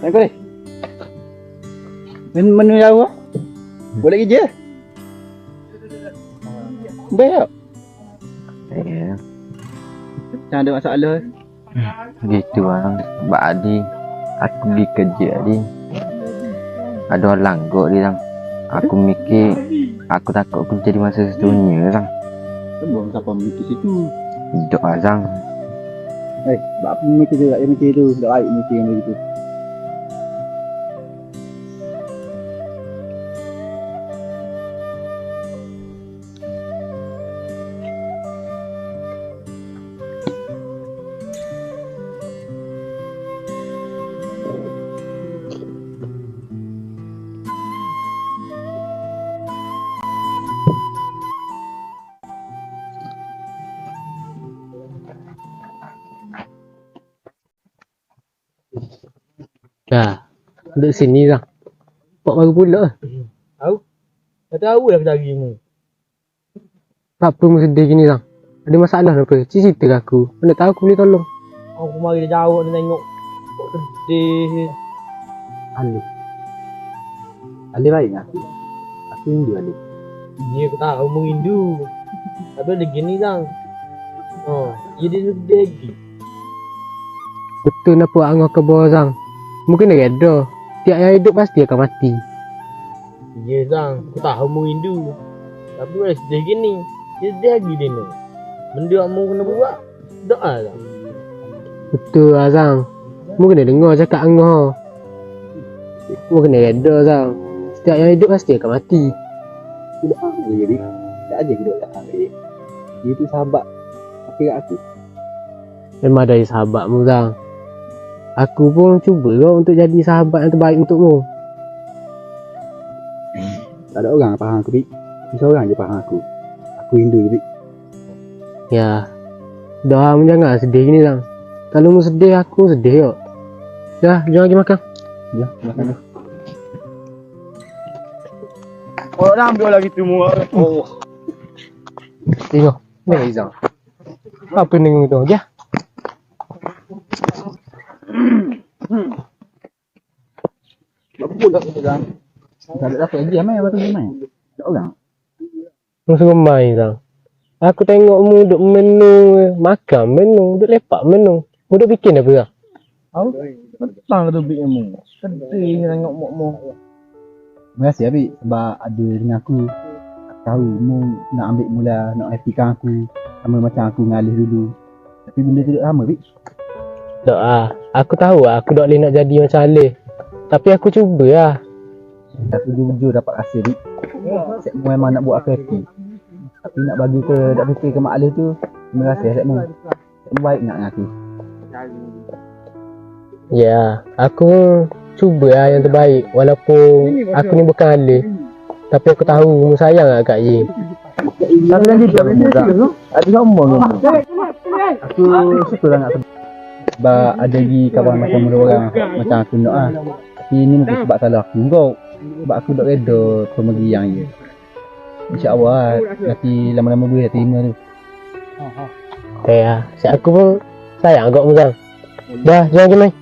Anh có đi. Mình đâu á? Boleh kerja? Baik. Ya, Jangan ada masalah. gitu bang. Badi, aku pergi kerja di. Ada orang langgok di bang. Aku mikir, aku takut aku jadi masa sedunia bang. Buang siapa mikir situ. Hidup bang. Apa mikir juga, dia mikir tu. Tak baik mikir yang begitu. Dah, duduk sini bang. Pak baru pula. Tahu? Dah tahu dah cari mu. Apa mu sedih gini bang? Ada masalah apa? Cerita ke aku. Mana tahu aku boleh tolong. Aku mari dah jawab dia tengok. Kok sedih. Ali. Ali baik tak? Aku rindu Ali. Dia aku tahu mu rindu. Tapi ada gini bang. Oh, dia sedih lagi. Betul nak buat angah ke bawah bang. Mungkin dia reda. Tiap yang hidup pasti akan mati. Ya bang, aku tahu mu rindu. Tapi boleh sedih gini. Dia sedih lagi dia ni. Benda mu kena buat. Doa lah. Betul Azang. Mu kena dengar cakap angah. Mu kena reda Azang. Setiap yang hidup pasti akan mati. Tidak apa jadi. Tak aja kita tak ambil. Dia tu sahabat. Akhir aku. Memang dari sahabatmu Zang. Aku pun cuba lah untuk jadi sahabat yang terbaik untukmu. Tak ada orang yang faham aku, Bik. Seorang je faham aku. Aku rindu je, Bik. Ya. Dah, mu jangan sedih gini Zang. Kalau mu sedih, aku sedih yuk. Dah, jom lagi makan. Ya, makan dah. Oh, dah ambil lagi tu mu. Oh. Tengok. Ni Zang. Apa nengok tu? Ya. Apa pula tu dah? Tak ada dapat lagi amai apa tu amai. Tak orang. Mu suruh main Zang. Aku tengok mu duduk menu, makan menu, duduk lepak menu. Mu duduk bikin apa Zang? Tahu? Petang tu Bik mu. Sedih tengok mu. Terima kasih Bik sebab ada dengan aku. Aku tahu mu nak ambil mula, nak happykan aku. Sama macam aku ngalih dulu. Tapi benda tu tak sama Bik. Tak ah. Aku tahu lah, aku tak boleh nak jadi macam Alif. Tapi aku cuba lah. Aku jujur dapat rasa Bik. Set mu memang nak buat aku happy. Tapi nak bagi ke tak fikir ke Mak Alif tu. Terima kasih Set mu. Set mu baik nak dengan aku. Ya, aku cuba lah yang terbaik. Walaupun aku ni bukan Alif. Tapi aku tahu mu sayang lah kat Ye. Tapi lagi tu aku tak. Ada sombong tu. Aku syukur sangat sebab ada lagi kawan macam mu orang macam aku nak ah. Tapi ni mungkin sebab salah aku kau. Sebab aku tak reda pergi yang je. InsyaAllah nanti lama-lama boleh terima tu. Okay lah. Siap aku pun sayang agak mu Zang. Dah, jom lagi main.